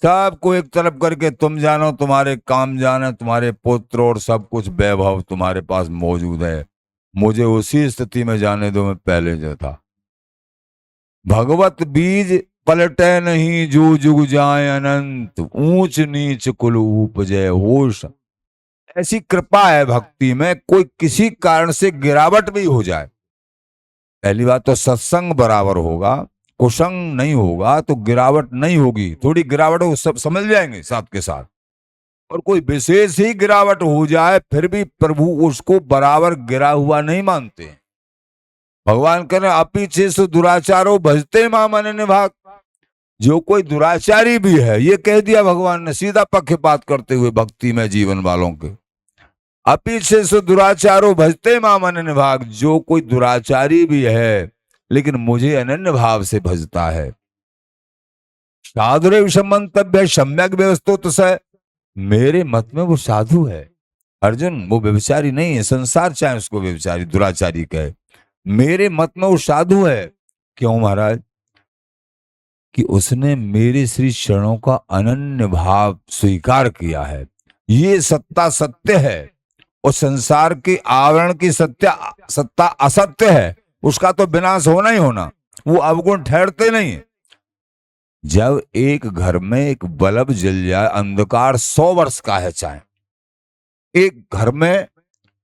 [SPEAKER 1] सबको एक तरफ करके तुम जानो तुम्हारे काम जाने, तुम्हारे पुत्र और सब कुछ वैभव तुम्हारे पास मौजूद है, मुझे उसी स्थिति में जाने दो मैं पहले जो था। भगवत बीज पलटे नहीं, जो जुग जाए अनंत, ऊंच नीच कुल उपजे होश। ऐसी कृपा है भक्ति में, कोई किसी कारण से गिरावट भी हो जाए, पहली बात तो सत्संग बराबर होगा, कुसंग नहीं होगा तो गिरावट नहीं होगी, थोड़ी गिरावट हो सब समझ जाएंगे साथ के साथ। और कोई विशेष ही गिरावट हो जाए फिर भी प्रभु उसको बराबर गिरा हुआ नहीं मानते। भगवान कह रहे अपीछे से दुराचारो भजते मां मन निभाग। जो कोई दुराचारी भी है, ये कह दिया भगवान ने सीधा पक्षपात करते हुए भक्ति में जीवन वालों के, अपीछे से दुराचारो भजते मां मन निभाग। जो कोई दुराचारी भी है लेकिन मुझे अनन्य भाव से भजता है, साधुरे विषमंतव्य सम्यक व्यवस्थित से, मेरे मत में वो साधु है। अर्जुन वो व्यभिचारी नहीं है, संसार चाहे उसको व्यभिचारी दुराचारी कहे, मेरे मत में वो साधु है। क्यों महाराज? कि उसने मेरे श्री चरणों का अनन्य भाव स्वीकार किया है, ये सत्ता सत्य है और संसार के आवरण की सत्ता असत्य है, उसका तो विनाश होना ही होना, वो अवगुण ठहरते नहीं। जब एक घर में एक बल्ब जल जाए, अंधकार 100 वर्ष का है चाहे, एक घर में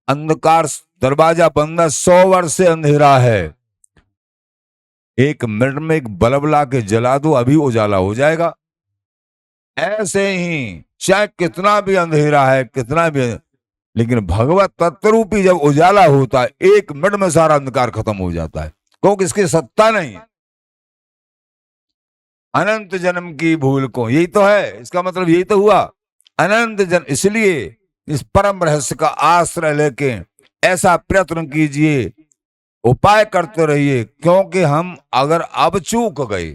[SPEAKER 1] अंधकार, दरवाजा बंद है, 100 वर्ष से अंधेरा है, एक मिनट में एक बल्ब ला के जला दो अभी उजाला हो जाएगा। ऐसे ही चाहे कितना भी अंधेरा है, कितना भी, लेकिन भगवत तत्वरूपी जब उजाला होता है, 1 मिनट में सारा अंधकार खत्म हो जाता है, क्योंकि इसकी सत्ता नहीं है। अनंत जन्म की भूल को, यही तो है इसका मतलब, यही तो हुआ अनंत जन्म। इसलिए इस परम रहस्य का आश्रय लेके ऐसा प्रयत्न कीजिए, उपाय करते रहिए, क्योंकि हम अगर अब चूक गए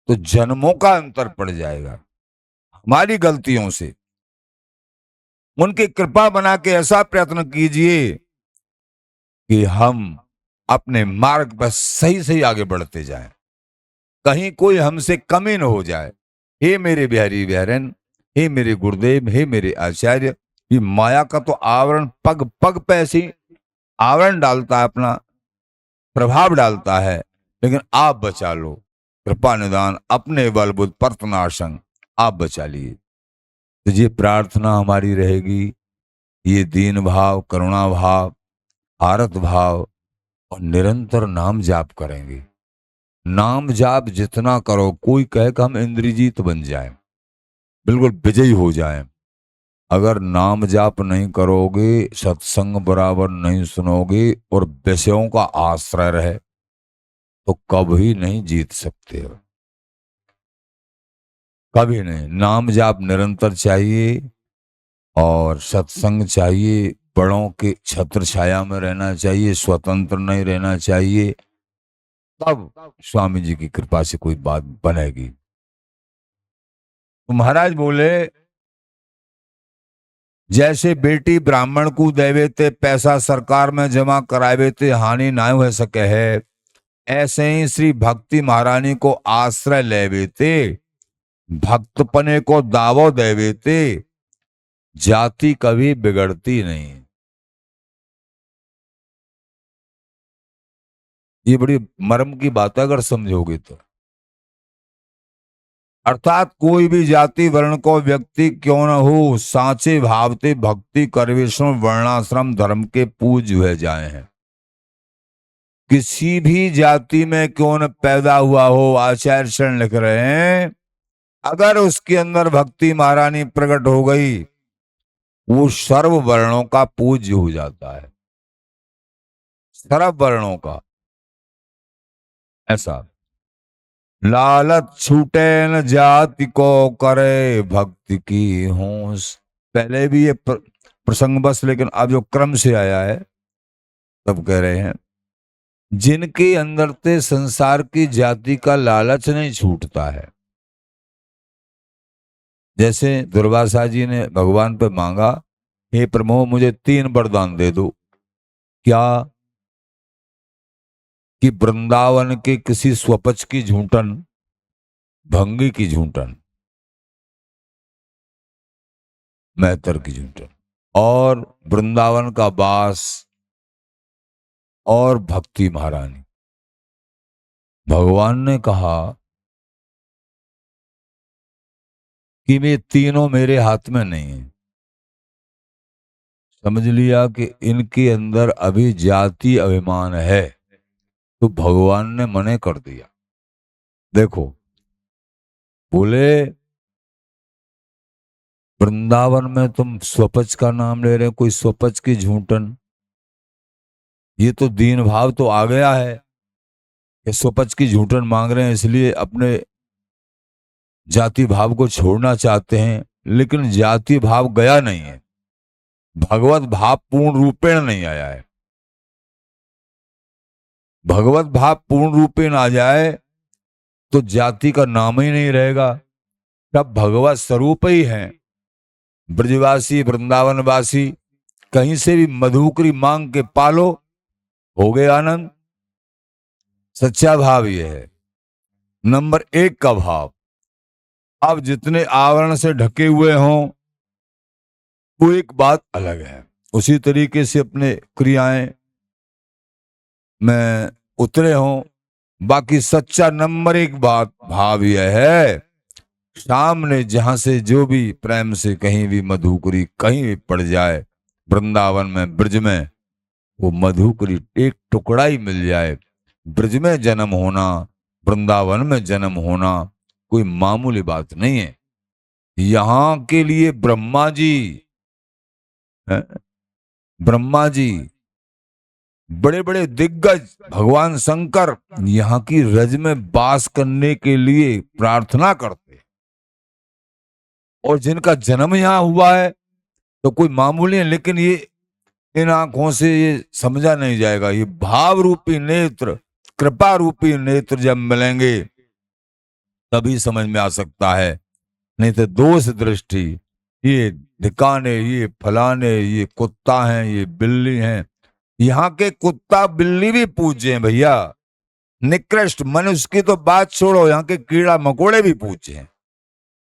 [SPEAKER 1] तो जन्मों का अंतर पड़ जाएगा हमारी गलतियों से। उनकी कृपा बना के ऐसा प्रयत्न कीजिए कि हम अपने मार्ग पर सही सही आगे बढ़ते जाएं, कहीं कोई हमसे कमी न हो जाए। हे मेरे बिहारी बिहारन, हे मेरे गुरुदेव, हे मेरे आचार्य, ये माया का तो आवरण पग पग पे ऐसी आवरण डालता है, अपना प्रभाव डालता है, लेकिन आप बचा लो, कृपा निदान अपने बल बुद्ध परतनाशंग, आप बचा लिए। तो ये प्रार्थना हमारी रहेगी, ये दीन भाव, करुणा भाव, आरत भाव, और निरंतर नाम जाप करेंगे। नाम जाप जितना करो, कोई कहे कि हम इंद्रजीत बन जाएं, बिल्कुल विजयी हो जाएं, अगर नाम जाप नहीं करोगे, सत्संग बराबर नहीं सुनोगे और विषयों का आश्रय रहे तो कभी नहीं जीत सकते हो। कभी नहीं। नाम जाप निरंतर चाहिए और सत्संग चाहिए, बड़ों के छत्र छाया में रहना चाहिए, स्वतंत्र नहीं रहना चाहिए, तब स्वामी जी की कृपा से कोई बात बनेगी। तो महाराज बोले, जैसे बेटी ब्राह्मण को देवे ते पैसा सरकार में जमा करावे ते हानि ना हो सके है, ऐसे ही श्री भक्ति महारानी को आश्रय लेवे ते भक्तपने को दावो देवे ते जाति कभी बिगड़ती नहीं। ये बड़ी मर्म की बात है अगर समझोगे तो। अर्थात कोई भी जाति वर्ण को व्यक्ति क्यों न हो, सांचे भावते भक्ति करवेशों वर्णाश्रम धर्म के पूज हुए जाए हैं। किसी भी जाति में क्यों न पैदा हुआ हो, आचार्य शरण लिख रहे हैं, अगर उसके अंदर भक्ति महारानी प्रकट हो गई, वो सर्व वर्णों का पूज्य हो जाता है, सर्व वर्णों का। ऐसा लालच छूटे न जाति को, करे भक्ति की होश। पहले भी ये प्रसंग बस, लेकिन अब जो क्रम से आया है तब कह रहे हैं, जिनके अंदर से संसार की जाति का लालच नहीं छूटता है। जैसे दुर्वासा जी ने भगवान पे मांगा, हे प्रभु मुझे 3 वरदान दे दो। क्या? कि वृंदावन के किसी स्वपच की झूठन, भंगी की झूठन, मैतर की झूठन, और वृंदावन का बास, और भक्ति महारानी। भगवान ने कहा कि वे तीनों मेरे हाथ में नहीं है। समझ लिया कि इनके अंदर अभी जाति अभिमान है, तो भगवान ने मने कर दिया। देखो, बोले वृंदावन में तुम स्वपच का नाम ले रहे हो, कोई स्वपच की झूठन, ये तो दीन भाव तो आ गया है कि स्वपच की झूठन मांग रहे हैं, इसलिए अपने जाति भाव को छोड़ना चाहते हैं, लेकिन जाति भाव गया नहीं है, भगवत भाव पूर्ण रूपेण नहीं आया है। भगवत भाव पूर्ण रूपेण आ जाए तो जाति का नाम ही नहीं रहेगा, तब भगवत स्वरूप ही है। ब्रजवासी वृंदावनवासी कहीं से भी मधुकरी मांग के पालो, हो गए आनंद। सच्चा भाव यह है, नंबर 1 का भाव। अब जितने आवरण से ढके हुए हों वो एक बात अलग है, उसी तरीके से अपने क्रियाएं में उतरे हों, बाकी सच्चा नंबर 1 बात भाव यह है, सामने जहां से जो भी प्रेम से कहीं भी मधुकरी कहीं भी पड़ जाए, वृंदावन में ब्रज में वो मधुकरी एक टुकड़ा ही मिल जाए। ब्रज में जन्म होना, वृंदावन में जन्म होना कोई मामूली बात नहीं है। यहां के लिए ब्रह्मा जी बड़े बड़े दिग्गज भगवान शंकर यहाँ की रज में वास करने के लिए प्रार्थना करते, और जिनका जन्म यहाँ हुआ है तो कोई मामूली है, लेकिन ये इन आंखों से ये समझा नहीं जाएगा। ये भाव रूपी नेत्र, कृपा रूपी नेत्र जब मिलेंगे तभी समझ में आ सकता है, नहीं तो दोष दृष्टि, ये ढिकाने, ये फलाने, ये कुत्ता हैं, ये बिल्ली हैं। यहाँ के कुत्ता बिल्ली भी पूज्य हैं भैया, निकृष्ट मनुष्य की तो बात छोड़ो, यहाँ के कीड़ा मकोड़े भी पूज्य हैं।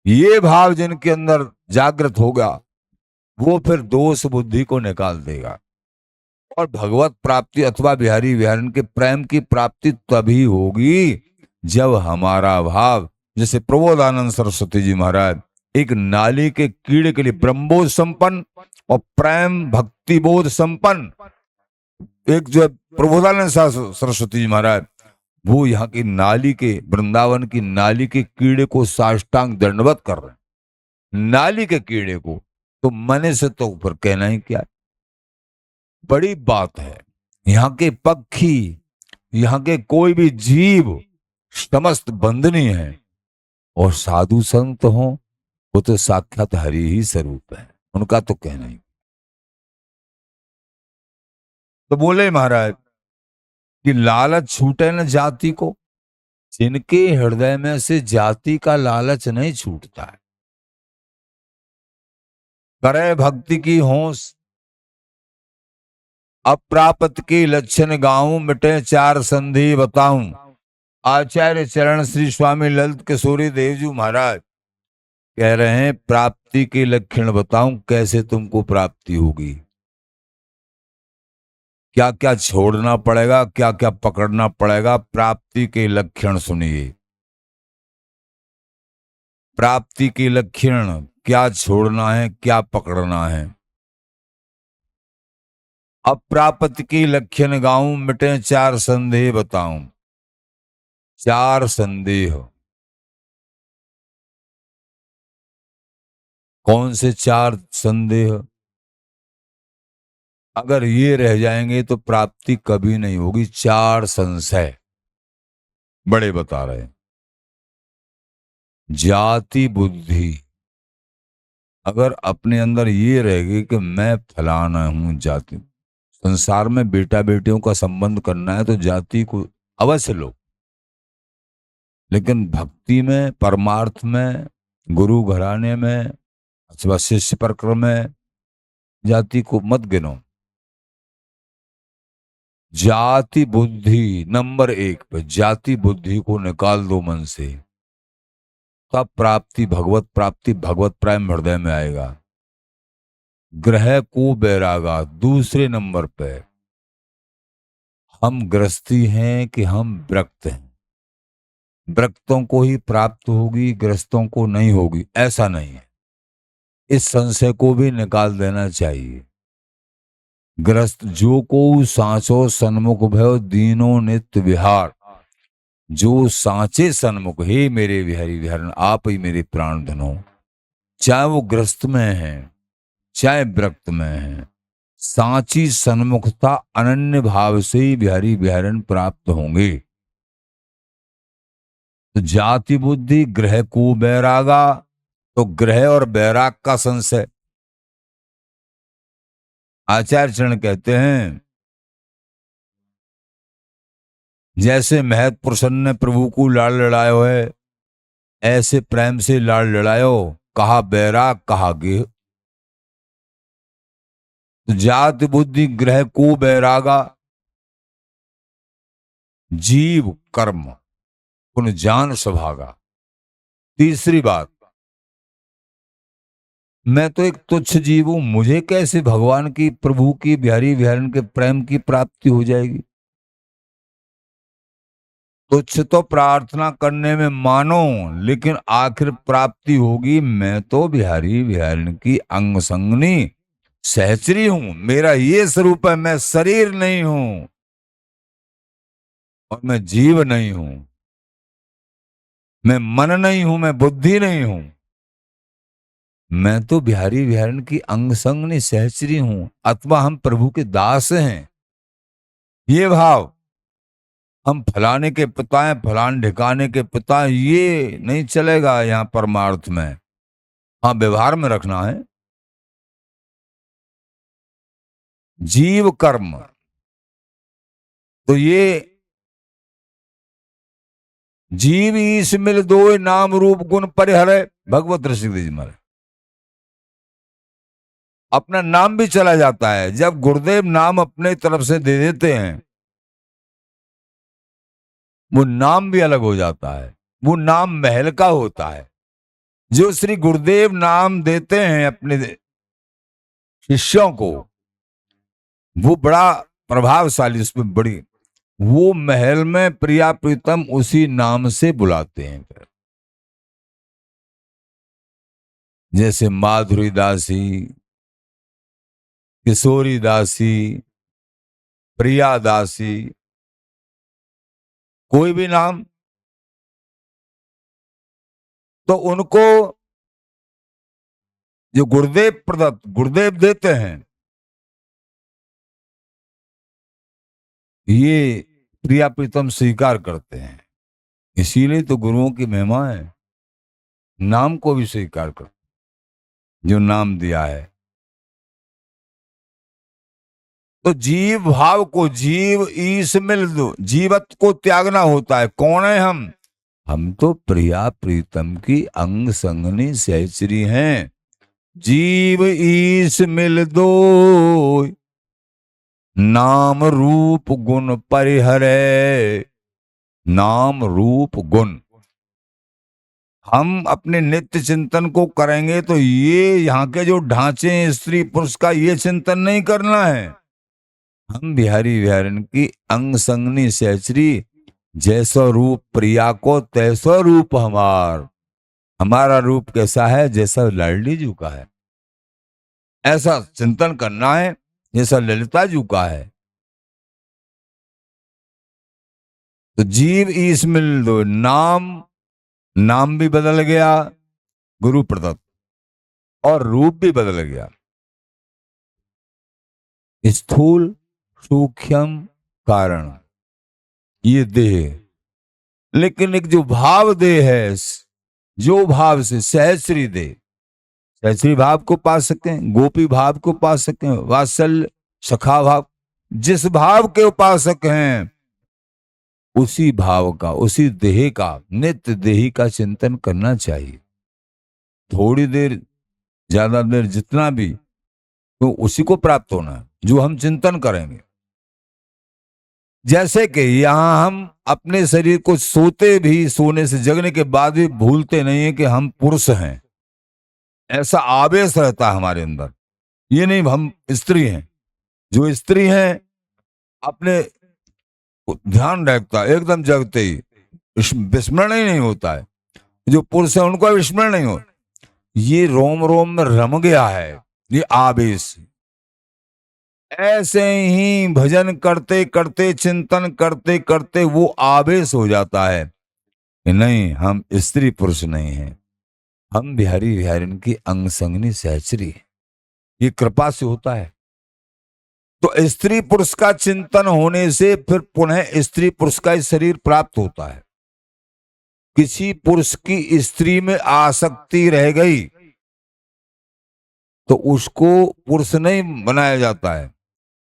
[SPEAKER 1] ये भाव जिनके अंदर जागृत होगा वो फिर दोष बुद्धि को निकाल देगा, और भगवत प्राप्ति अथवा बिहारी विहारन के प्रेम की प्राप्ति तभी होगी जब हमारा भाव, जैसे प्रबोधानंद सरस्वती जी महाराज एक नाली के कीड़े के लिए ब्रह्मबोध संपन्न और प्रेम भक्ति बोध संपन्न, एक जो प्रबोधानंद सरस्वती जी महाराज, वो यहाँ की नाली के, वृंदावन की नाली के कीड़े को साष्टांग दंडवत कर रहे हैं, नाली के कीड़े को। तो मने से तो ऊपर कहना ही क्या है, बड़ी बात है। यहाँ के पक्षी, यहाँ के कोई भी जीव समस्त बंधनी है, और साधु संत हों, वो तो साक्षात हरि ही स्वरूप है, उनका तो कहना ही। तो बोले महाराज कि लालच छूटे न जाति को, जिनके हृदय में से जाति का लालच नहीं छूटता है, करे भक्ति की होश, अप्राप्त के लक्षण गाऊं, मिटे चार संधि बताऊं। आचार्य चरण श्री स्वामी ललित किशोरी देव जी महाराज कह रहे हैं प्राप्ति के लक्षण बताऊं, कैसे तुमको प्राप्ति होगी, क्या क्या छोड़ना पड़ेगा, क्या क्या पकड़ना पड़ेगा। प्राप्ति के लक्षण सुनिए। प्राप्ति के लक्षण, क्या छोड़ना है, क्या पकड़ना है। अप्राप्त की लक्षण गाऊं, मिटे चार संदेह बताऊं। चार संदेह, कौन से चार संदेह? अगर ये रह जाएंगे तो प्राप्ति कभी नहीं होगी। चार संशय बड़े बता रहे हैं। जाति बुद्धि, अगर अपने अंदर ये रहेगी कि मैं फलाना हूं, जाति, संसार में बेटा बेटियों का संबंध करना है तो जाति को अवश्य लो, लेकिन भक्ति में, परमार्थ में, गुरु घराने में अथवा शिष्य प्रक्रम में जाति को मत गिनो। जाति बुद्धि नंबर एक पे, जाति बुद्धि को निकाल दो मन से, तब प्राप्ति, भगवत प्राप्ति, भगवत प्रेम हृदय में आएगा। ग्रह को बैरागा दूसरे नंबर पे, हम गृहस्थी हैं कि हम विरक्त हैं, विरक्तों को ही प्राप्त होगी, गृहस्थों को नहीं होगी, ऐसा नहीं है। इस संशय को भी निकाल देना चाहिए। ग्रस्त जो को सांचो सन्मुख भयो, दीनो नित्य विहार, जो सांचे सन्मुख, हे मेरे विहारी विहारन, आप ही मेरे प्राण धन हो। चाहे वो ग्रस्त में है, चाहे विरक्त में है, सांची सन्मुखता अनन्य भाव से ही बिहारी बिहारन प्राप्त होंगे। तो जाति बुद्धि, ग्रह को बैरागा, तो ग्रह और बैराग का संशय। आचार्य चरण कहते हैं जैसे महत पुरुषन ने प्रभु को लाड़ लड़ायो है, ऐसे प्रेम से लाड़ लड़ायो, कहा बैराग कहा गेह। तो जाति बुद्धि ग्रह को बैरागा, जीव कर्म पुन जान सभागा। तीसरी बात, मैं तो एक तुच्छ जीव हूं, मुझे कैसे भगवान की, प्रभु की, बिहारी बिहारन के प्रेम की प्राप्ति हो जाएगी। तुच्छ तो प्रार्थना करने में मानो, लेकिन आखिर प्राप्ति होगी। मैं तो बिहारी बिहारन की अंग संगनी सहचरी हूं, मेरा ये स्वरूप है, मैं शरीर नहीं हूं और मैं जीव नहीं हूं, मैं मन नहीं हूं, मैं बुद्धि नहीं हूं, मैं तो बिहारी बिहारन की अंग संगनी सहचरी हूं, अथवा हम प्रभु के दास हैं। ये भाव, हम फलाने के पिता हैं, फलाने ठिकाने के पिता हैं, ये नहीं चलेगा यहां परमार्थ में। हाँ, व्यवहार में रखना है। जीव कर्म, तो ये जीव ईश मिल दो, नाम रूप गुण परिहरे, भगवत ऋषि जी महाराज। अपना नाम भी चला जाता है। जब गुरुदेव नाम अपने तरफ से दे देते हैं, वो नाम भी अलग हो जाता है, वो नाम महल का होता है। जो श्री गुरुदेव नाम देते हैं अपने शिष्यों को, वो बड़ा प्रभावशाली, उसमें बड़ी, वो महल में प्रिया प्रीतम उसी नाम से बुलाते हैं। फिर जैसे माधुरी दासी, किशोरी दासी, प्रिया दासी, कोई भी नाम, तो उनको जो गुरुदेव प्रदत्त, गुरुदेव देते हैं, ये प्रिया प्रीतम स्वीकार करते हैं। इसीलिए तो गुरुओं की महिमा है। नाम को भी स्वीकार कर, जो नाम दिया है। तो जीव भाव को, जीव ईश मिल दो, जीवत को त्यागना होता है। कौन है हम तो प्रिया प्रीतम की अंग संगनी सहचरी हैं। जीव ईश मिल दो, नाम रूप गुण परिहरे। नाम रूप गुण हम अपने नित्य चिंतन को करेंगे तो ये यहाँ के जो ढांचे हैं स्त्री पुरुष का, ये चिंतन नहीं करना है। हम बिहारी बिहारन की अंग संगनी सहचरी, जैसो रूप प्रिया को तैसो रूप हमारा रूप कैसा है, जैसा लाडली जी का है ऐसा चिंतन करना है, जैसा ललिता जी का है। तो जीव ईश मिल दो, नाम भी बदल गया गुरु प्रदत्त, और रूप भी बदल गया। स्थूल सूक्ष्म कारण ये देह, लेकिन एक जो भाव देह है, जो भाव से सहस्री देह, सहस्री भाव को पा सकते हैं, गोपी भाव को पा सकते हैं, वात्सल्य सखा भाव, जिस भाव के उपासक हैं उसी भाव का, उसी देह का, नित्य देही का चिंतन करना चाहिए। थोड़ी देर ज्यादा देर जितना भी, तो उसी को प्राप्त होना है जो हम चिंतन करेंगे। जैसे कि यहां हम अपने शरीर को सोते भी, सोने से जगने के बाद भी भूलते नहीं है कि हम पुरुष हैं। ऐसा आवेश रहता है हमारे अंदर, ये नहीं हम स्त्री हैं। जो स्त्री हैं अपने ध्यान रखता है एकदम जगते ही, विस्मरण ही नहीं होता है। जो पुरुष है उनको विस्मरण नहीं हो, ये रोम रोम में रम गया है ये आवेश। ऐसे ही भजन करते करते, चिंतन करते करते वो आवेश हो जाता है कि नहीं, हम स्त्री पुरुष नहीं हैं, हम बिहारी बिहारिन की अंग संगनी सहचरी है। ये कृपा से होता है। तो स्त्री पुरुष का चिंतन होने से फिर पुनः स्त्री पुरुष का शरीर प्राप्त होता है। किसी पुरुष की स्त्री में आसक्ति रह गई तो उसको पुरुष नहीं बनाया जाता है,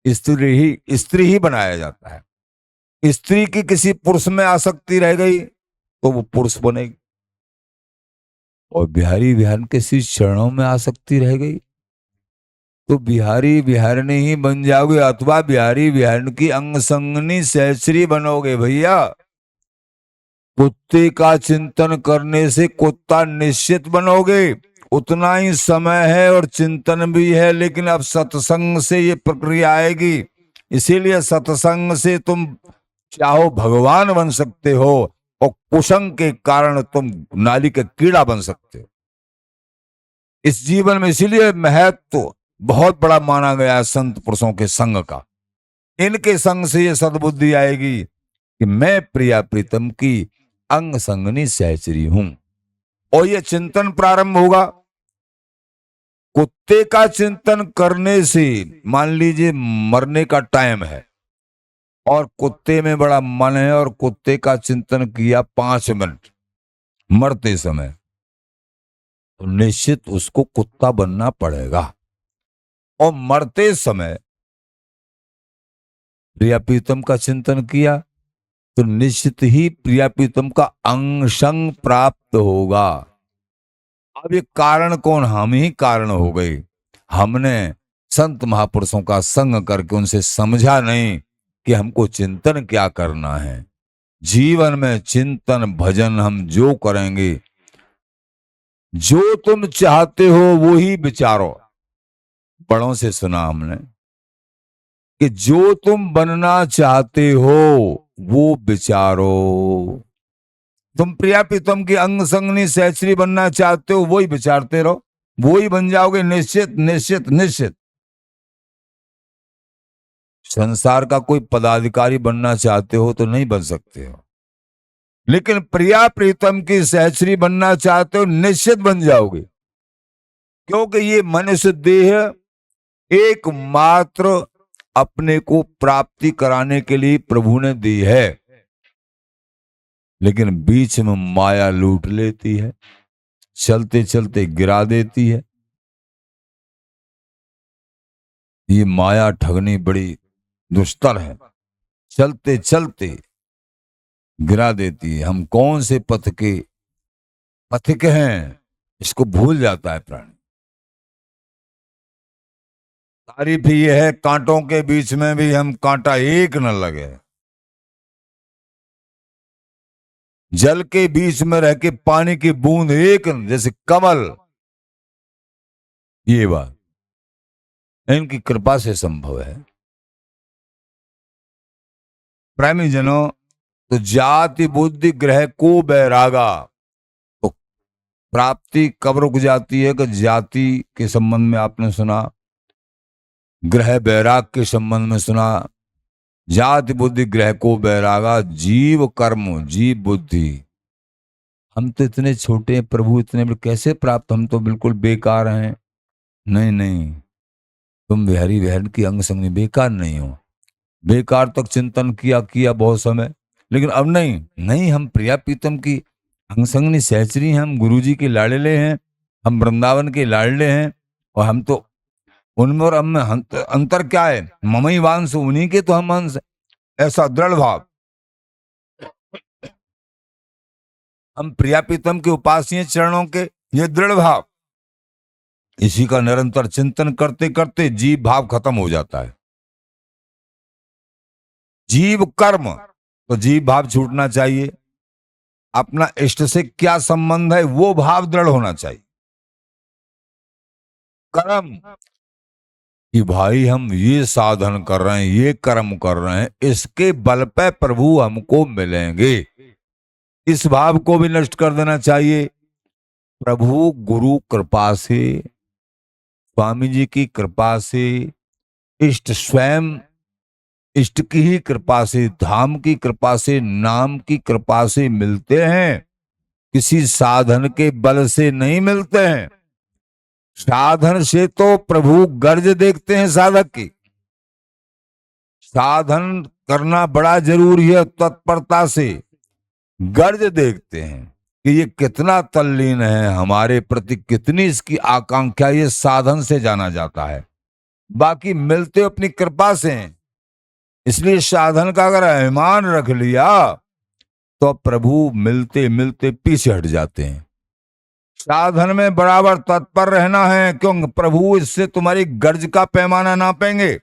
[SPEAKER 1] स्त्री ही बनाया जाता है। स्त्री की किसी पुरुष में आसक्ति रह गई तो वो पुरुष बनेगी, और बिहारी बिहारन के श्री चरणों में आसक्ति रह गई तो बिहारी बिहारनी ही बन जाओगे, अथवा बिहारी बिहारन की अंग संगनी सहचरी बनोगे। भैया, कुत्ते का चिंतन करने से कुत्ता निश्चित बनोगे, उतना ही समय है और चिंतन भी है, लेकिन अब सत्संग से ये प्रक्रिया आएगी। इसीलिए सत्संग से तुम चाहो भगवान बन सकते हो, और कुसंग के कारण तुम नाली के कीड़ा बन सकते हो। इस जीवन में इसीलिए महत्व बहुत बड़ा माना गया है संत पुरुषों के संग का। इनके संग से ये सद्बुद्धि आएगी कि मैं प्रिया प्रीतम की अंग संगनी सहचरी हूं, और ये चिंतन प्रारंभ होगा। कुत्ते का चिंतन करने से, मान लीजिए मरने का टाइम है और कुत्ते में बड़ा मन है, और कुत्ते का चिंतन किया 5 मिनट मरते समय, तो निश्चित उसको कुत्ता बनना पड़ेगा। और मरते समय प्रिया प्रीतम का चिंतन किया तो निश्चित ही प्रिया प्रीतम का अंग संग प्राप्त होगा। अब ये कारण कौन, हम ही कारण हो गए। हमने संत महापुरुषों का संग करके उनसे समझा नहीं कि हमको चिंतन क्या करना है। जीवन में चिंतन भजन हम जो करेंगे, जो तुम चाहते हो वो ही विचारो। बड़ों से सुना हमने कि जो तुम बनना चाहते हो वो विचारो। तुम प्रिया प्रीतम की अंग संगनी सहचरी बनना चाहते हो, वही विचारते रहो, वो ही बन जाओगे निश्चित निश्चित निश्चित। संसार का कोई पदाधिकारी बनना चाहते हो तो नहीं बन सकते हो, लेकिन प्रिया प्रीतम की सहचरी बनना चाहते हो निश्चित बन जाओगे। क्योंकि ये मनुष्य देह एकमात्र अपने को प्राप्ति कराने के लिए प्रभु ने दी है, लेकिन बीच में माया लूट लेती है। चलते चलते गिरा देती है। ये माया ठगनी बड़ी दुस्तर है, चलते चलते गिरा देती है। हम कौन से पथ के पथिक हैं, इसको भूल जाता है प्राणी। तारीफ ही यह है, कांटों के बीच में भी हम कांटा एक न लगे। जल के बीच में रह के पानी की बूंद एक जैसे कमल। ये बात इनकी कृपा से संभव है। प्रेमी जनों, तो जाति बुद्धि ग्रह को बैरागा, तो प्राप्ति कब रुक जाती है कि जाति के संबंध में आपने सुना, ग्रह बैराग के संबंध में सुना। जाति बुद्धि ग्रह को बैरागा, जीव कर्म जीव बुद्धि। हम तो इतने छोटे हैं प्रभु, इतने बड़े कैसे प्राप्त, हम तो बिल्कुल बेकार हैं। नहीं नहीं, तुम बिहारी बहन की अंग संग बेकार नहीं हो। बेकार तक चिंतन किया बहुत समय, लेकिन अब नहीं, हम प्रिया प्रीतम की अंग संगनी सहचरी हैं, हम गुरुजी के लाडले हैं, हम वृंदावन के लाडले हैं। और हम तो उनमें और हम में अंतर क्या है, ममई वांश, उन्हीं के तो हम अंश। ऐसा दृढ़ भाव, हम प्रिया प्रीतम के उपास्य चरणों के, ये दृढ़ भाव, इसी का निरंतर चिंतन करते करते जीव भाव खत्म हो जाता है। जीव कर्म, तो जीव भाव छूटना चाहिए। अपना इष्ट से क्या संबंध है, वो भाव दृढ़ होना चाहिए। कर्म कि भाई हम ये साधन कर रहे हैं, ये कर्म कर रहे हैं, इसके बल पे प्रभु हमको मिलेंगे, इस भाव को भी नष्ट कर देना चाहिए। प्रभु गुरु कृपा से, स्वामी जी की कृपा से, इष्ट स्वयं इष्ट की ही कृपा से, धाम की कृपा से, नाम की कृपा से मिलते हैं, किसी साधन के बल से नहीं मिलते हैं। साधन से तो प्रभु गर्ज देखते हैं साधक की। साधन करना बड़ा जरूरी है, तत्परता से गर्ज देखते हैं कि ये कितना तल्लीन है हमारे प्रति, कितनी इसकी आकांक्षा, ये साधन से जाना जाता है। बाकी मिलते अपनी कृपा से हैं। इसलिए साधन का अगर अभिमान रख लिया तो प्रभु मिलते मिलते पीछे हट जाते हैं। साधन में बराबर तत्पर रहना है, क्यों, प्रभु इससे तुम्हारी गर्ज का पैमाना नापेंगे,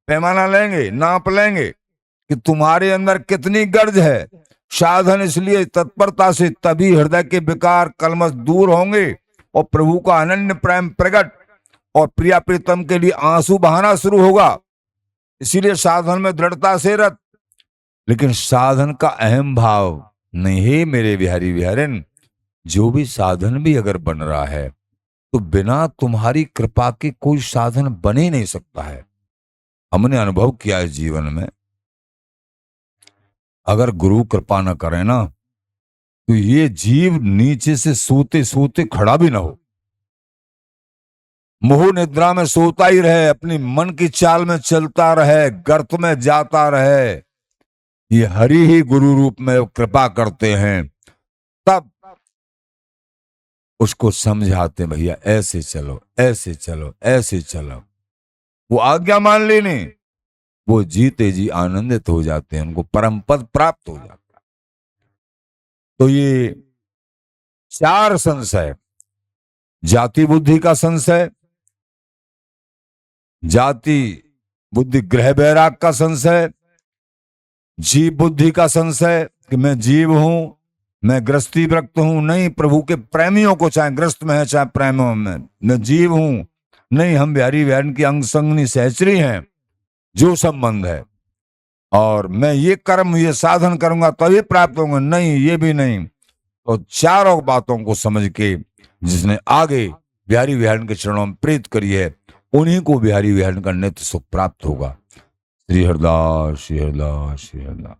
[SPEAKER 1] पैमाना लेंगे, नाप लेंगे कि तुम्हारे अंदर कितनी गर्ज है। साधन इसलिए तत्परता से, तभी हृदय के विकार कलमश दूर होंगे और प्रभु का अनन्य प्रेम प्रकट और प्रिया प्रीतम के लिए आंसू बहाना शुरू होगा। इसीलिए साधन में दृढ़ता से रत, लेकिन साधन का अहम भाव नहीं है मेरे बिहारी बिहारिन। जो भी साधन भी अगर बन रहा है तो बिना तुम्हारी कृपा के कोई साधन बन ही नहीं सकता है। हमने अनुभव किया है जीवन में, अगर गुरु कृपा न करे ना तो ये जीव नीचे से सोते सोते खड़ा भी ना हो, मोह निद्रा में सोता ही रहे, अपनी मन की चाल में चलता रहे, गर्त में जाता रहे। ये हरि ही गुरु रूप में कृपा करते हैं, तब उसको समझाते भैया ऐसे चलो, ऐसे चलो, ऐसे चलो। वो आज्ञा मान लेने, वो जीते जी आनंदित हो जाते हैं, उनको परम पद प्राप्त हो जाता है। तो ये चार संशय, जाति बुद्धि का संशय, जाति बुद्धि ग्रह बैराग का संशय, जीव बुद्धि का संशय कि मैं जीव हूं, मैं ग्रस्ती व्यक्त हूं, नहीं प्रभु के प्रेमियों को चाहे ग्रस्त में है चाहे प्रेमों में, मैं जीव हूं, नहीं हम बिहारी बहन की अंग संगनी सहचरी हैं, जो संबंध है, और मैं ये कर्म ये साधन करूंगा तभी प्राप्त होंगे, नहीं ये भी नहीं। तो चारों बातों को समझ के जिसने आगे बिहारी बहन के चरणों में प्रीत करी है, उन्हीं को बिहारी बहन का नित्य सुख प्राप्त होगा। श्री हरदास, श्री हरदास, श्री हरदास।